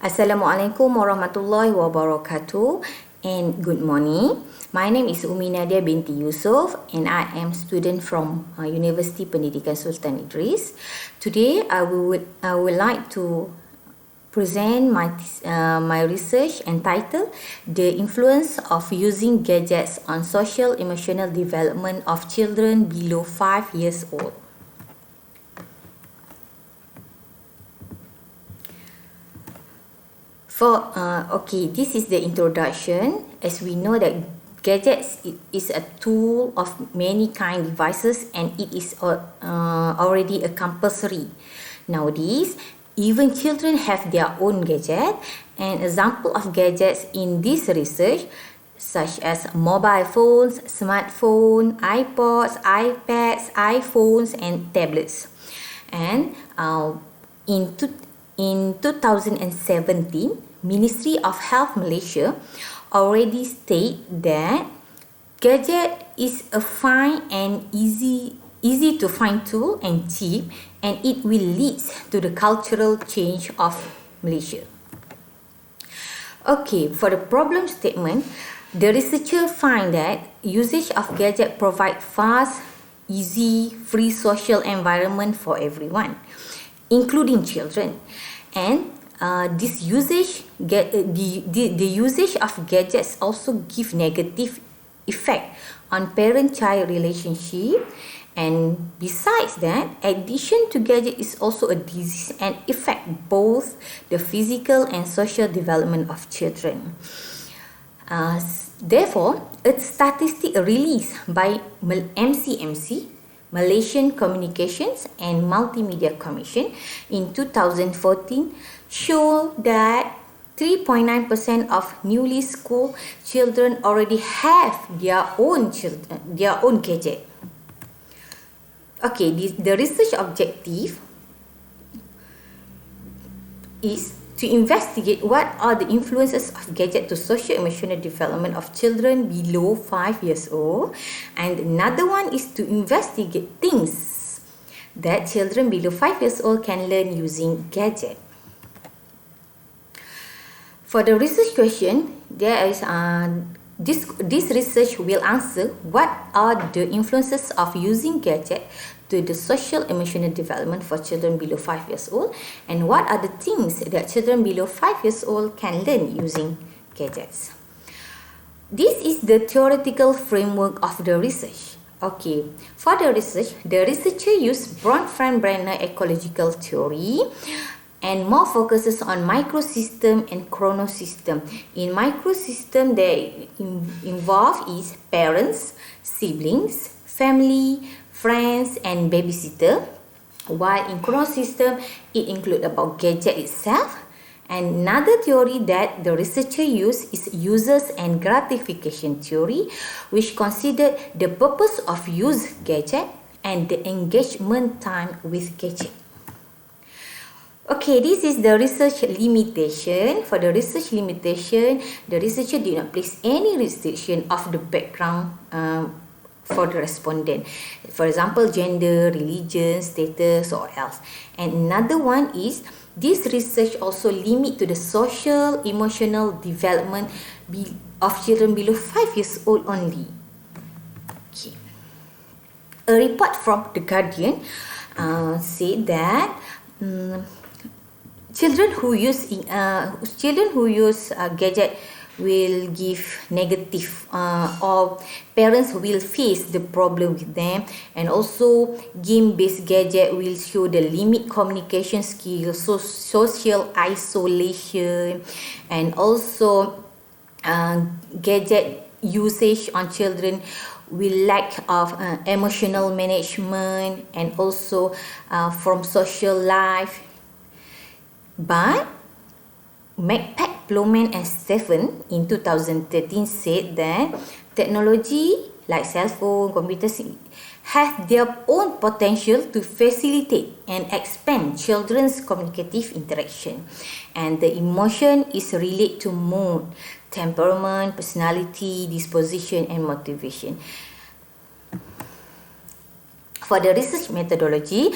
Assalamualaikum warahmatullahi wabarakatuh and good morning. My name is Umi Nadia binti Yusof and I am student from University Pendidikan Sultan Idris. Today I would like to present my research entitled The Influence of Using Gadgets on Social Emotional Development of Children Below 5 years old. This is the introduction. As we know that gadgets is a tool of many kind devices and it is already a compulsory. Nowadays, even children have their own gadget. An example of gadgets in this research such as mobile phones, smartphone, iPods, iPads, iPhones and tablets. And in 2017, Ministry of Health Malaysia already state that gadget is a fine and easy to find tool and cheap, and it will lead to the cultural change of Malaysia. Okay, for the problem statement, the researcher find that usage of gadget provide fast, easy, free social environment for everyone, including children, and the usage of gadgets also give negative effect on parent-child relationship, and besides that, addiction to gadget is also a disease and affect both the physical and social development of children. Therefore, a statistic released by MCMC, Malaysian Communications and Multimedia Commission in 2014 show that 3.9% of newly schooled children already have their own gadget. Okay, the research objective is to investigate what are the influences of gadget to socio-emotional development of children below 5 years old, and another one is to investigate things that children below 5 years old can learn using gadget. For the research question, this research will answer what are the influences of using gadget to the social emotional development for children below 5 years old, and what are the things that children below 5 years old can learn using gadgets. This is the theoretical framework of the research. Okay, for the research, the researcher used Bronfenbrenner ecological theory and more focuses on microsystem and chronosystem. In microsystem, they involve is parents, siblings, family, friends and babysitter, while in chronosystem it includes about gadget itself. And another theory that the researcher used is users and gratification theory, which considered the purpose of use gadget and the engagement time with gadget. Okay, this is the research limitation. For the research limitation, the researcher did not place any restriction of the background for the respondent. For example, gender, religion, status or else. And another one is, this research also limit to the social emotional development of children below 5 years old only. Okay. A report from The Guardian said that children who use gadget will give negative or parents will face the problem with them, and also game-based gadget will show the limit communication skills, social isolation, and also gadget usage on children will lack of emotional management and also from social life. But McPack, Plowman and Stephen in 2013 said that technology like cell phone, computers have their own potential to facilitate and expand children's communicative interaction, and the emotion is related to mood, temperament, personality, disposition and motivation. For the research methodology,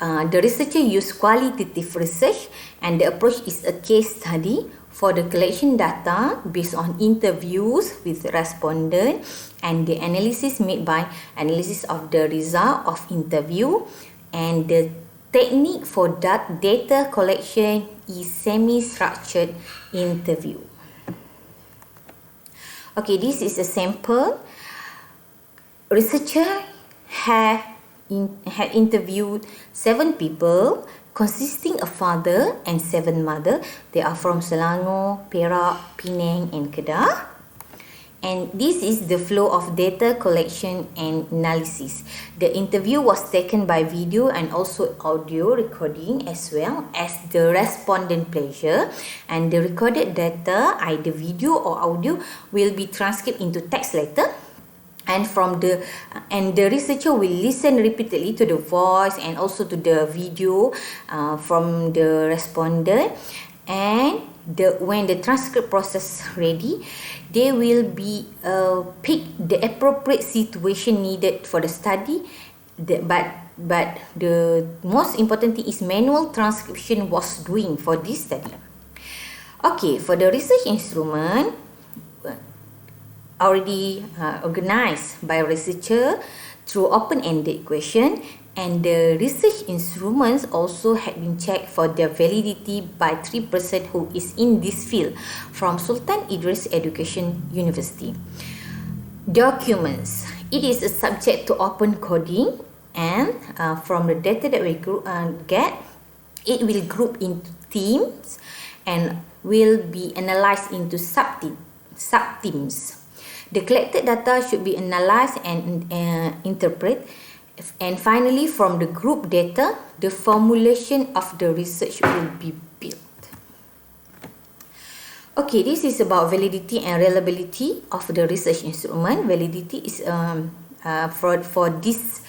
The researcher used qualitative research, and the approach is a case study for the collection data based on interviews with respondents and the analysis made by analysis of the result of interview, and the technique for that data collection is semi-structured interview. Okay, this is a sample. Researcher had interviewed 7 people consisting of father and 7 mother. They are from Selangor, Perak, Penang and Kedah. And this is the flow of data collection and analysis. The interview was taken by video and also audio recording as well as the respondent pleasure. And the recorded data, either video or audio, will be transcribed into text later. And the researcher will listen repeatedly to the voice and also to the video from the respondent. And when the transcript process ready, they will be pick the appropriate situation needed for the study. But the most important thing is manual transcription was doing for this study. Okay, for the research instrument, already organized by researcher through open-ended question, and the research instruments also had been checked for their validity by 3 persons who is in this field from Sultan Idris Education University. Documents. It is a subject to open coding, and from the data that we get, it will group into teams and will be analyzed into sub-teams. The collected data should be analyzed and interpreted. And finally, from the group data, the formulation of the research will be built. Okay, this is about validity and reliability of the research instrument. Validity is for this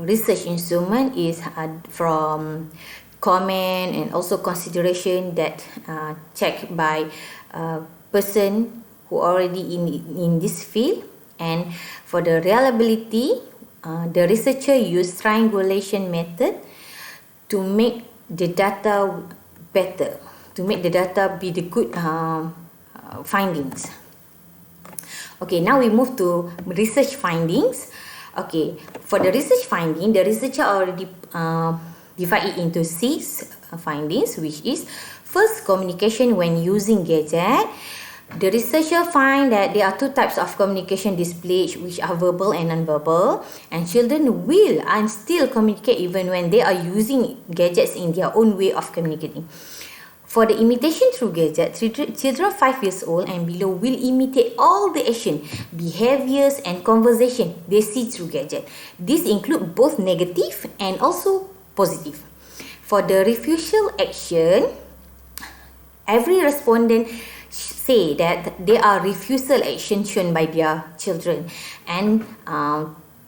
research instrument is from comment and also consideration that checked by person who already in this field. And for the reliability, the researcher used triangulation method to make the data better, to make the data be the good findings. Okay, now we move to research findings. Okay, for the research finding, the researcher already divide it into 6 findings, which is first, communication when using gadget. The researcher find that there are 2 types of communication displayed, which are verbal and non-verbal, and children will and still communicate even when they are using gadgets in their own way of communicating. For the imitation through gadget, children 5 years old and below will imitate all the action, behaviors and conversation they see through gadget. These include both negative and also positive. For the refusal action, every respondent say that there are refusal action shown by their children, and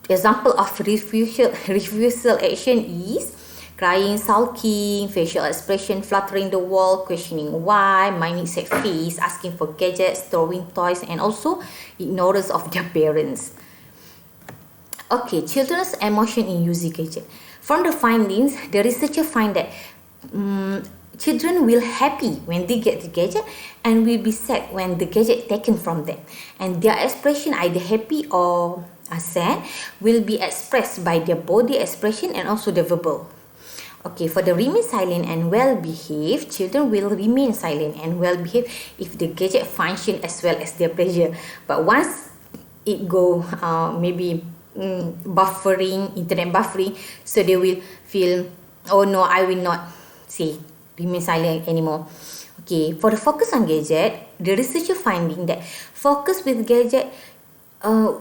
example of refusal action is crying, sulking, facial expression, fluttering the wall, questioning why, minding sad face, asking for gadgets, throwing toys, and also ignorance of their parents. Okay, children's emotion in using gadget. From the findings, the researcher find that children will happy when they get the gadget and will be sad when the gadget taken from them. And their expression, either happy or sad, will be expressed by their body expression and also the verbal. Okay, for the remain silent and well-behaved, children will remain silent and well-behaved if the gadget function as well as their pleasure. But once it go maybe buffering, internet buffering, so they will feel, oh no, I will not say, remain silent anymore. Okay, for the focus on gadget, the researcher finding that focus with gadget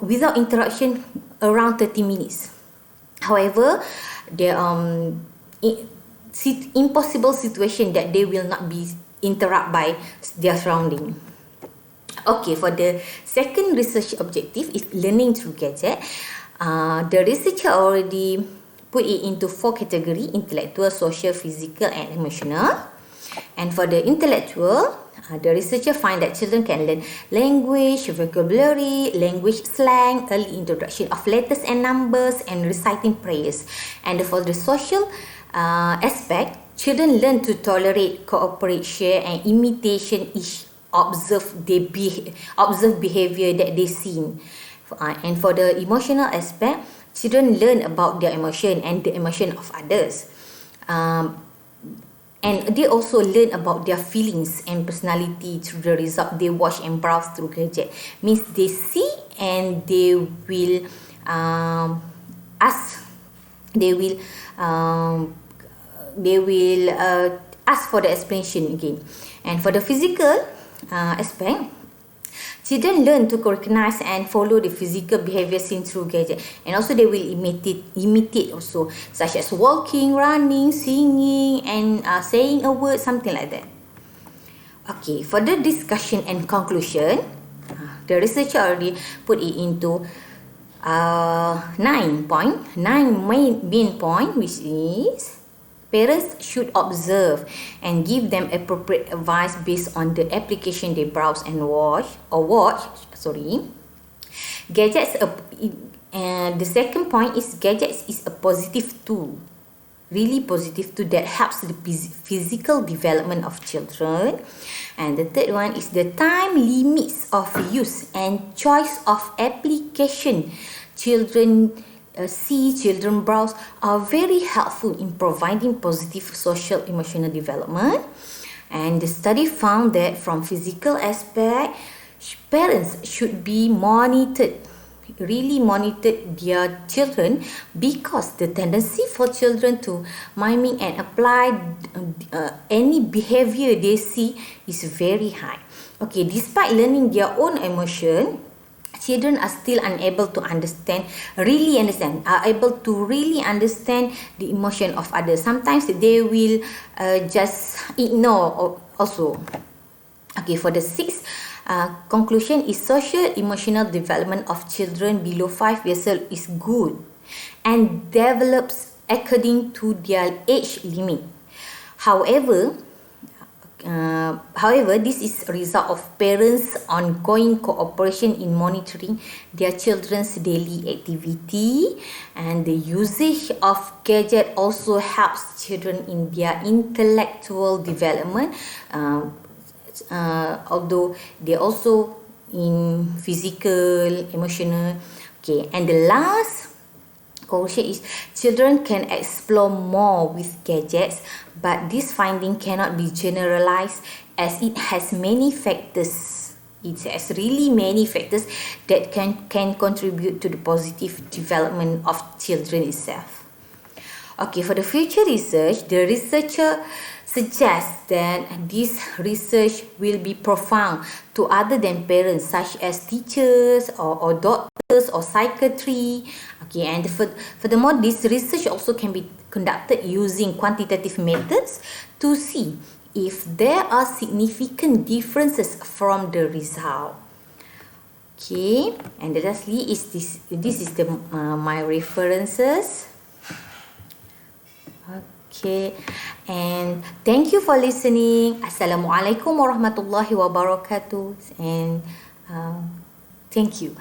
without interruption around 30 minutes. However, there impossible situation that they will not be interrupted by their surrounding. Okay, for the second research objective is learning through gadget. The researcher already put it into 4 categories: intellectual, social, physical and emotional. And for the intellectual, the researcher find that children can learn language, vocabulary, language slang, early introduction of letters and numbers, and reciting prayers. And for the social aspect, children learn to tolerate, cooperate, share, and imitation each observe behavior that they see. And for the emotional aspect, children learn about their emotion and the emotion of others. And they also learn about their feelings and personality through the result they watch and browse through gadget. Means they see and they will ask for the explanation again. And for the physical aspect, children learn to recognize and follow the physical behavior seen through gadget, and also they will imitate also, such as walking, running, singing, and saying a word, something like that. Okay, for the discussion and conclusion, the researcher already put it into 9 main point, which is parents should observe and give them appropriate advice based on the application they browse and watch. Gadgets. The second point is gadgets is a positive tool, really positive tool that helps the physical development of children. And the third one is the time limits of use and choice of application children browse are very helpful in providing positive social emotional development. And the study found that from physical aspect, parents should be really monitor their children, because the tendency for children to miming and apply any behavior they see is very high. Okay, despite learning their own emotion, children are still unable to really understand the emotion of others. Sometimes they will just ignore also. Okay, for the sixth conclusion is social emotional development of children below 5 years old is good and develops according to their age limit. However, this is a result of parents' ongoing cooperation in monitoring their children's daily activity, and the usage of gadget also helps children in their intellectual development, although they also in physical, emotional. Okay, and the last conclusion is children can explore more with gadgets, but this finding cannot be generalized as it has many factors. It has really many factors that can contribute to the positive development of children itself. Okay, for the future research, the researcher suggests that this research will be profound to other than parents, such as teachers or doctors or psychiatry. Okay, and furthermore, this research also can be conducted using quantitative methods to see if there are significant differences from the result. Okay, and lastly is this is the my references. Okay, and thank you for listening. Assalamualaikum warahmatullahi wabarakatuh, and thank you.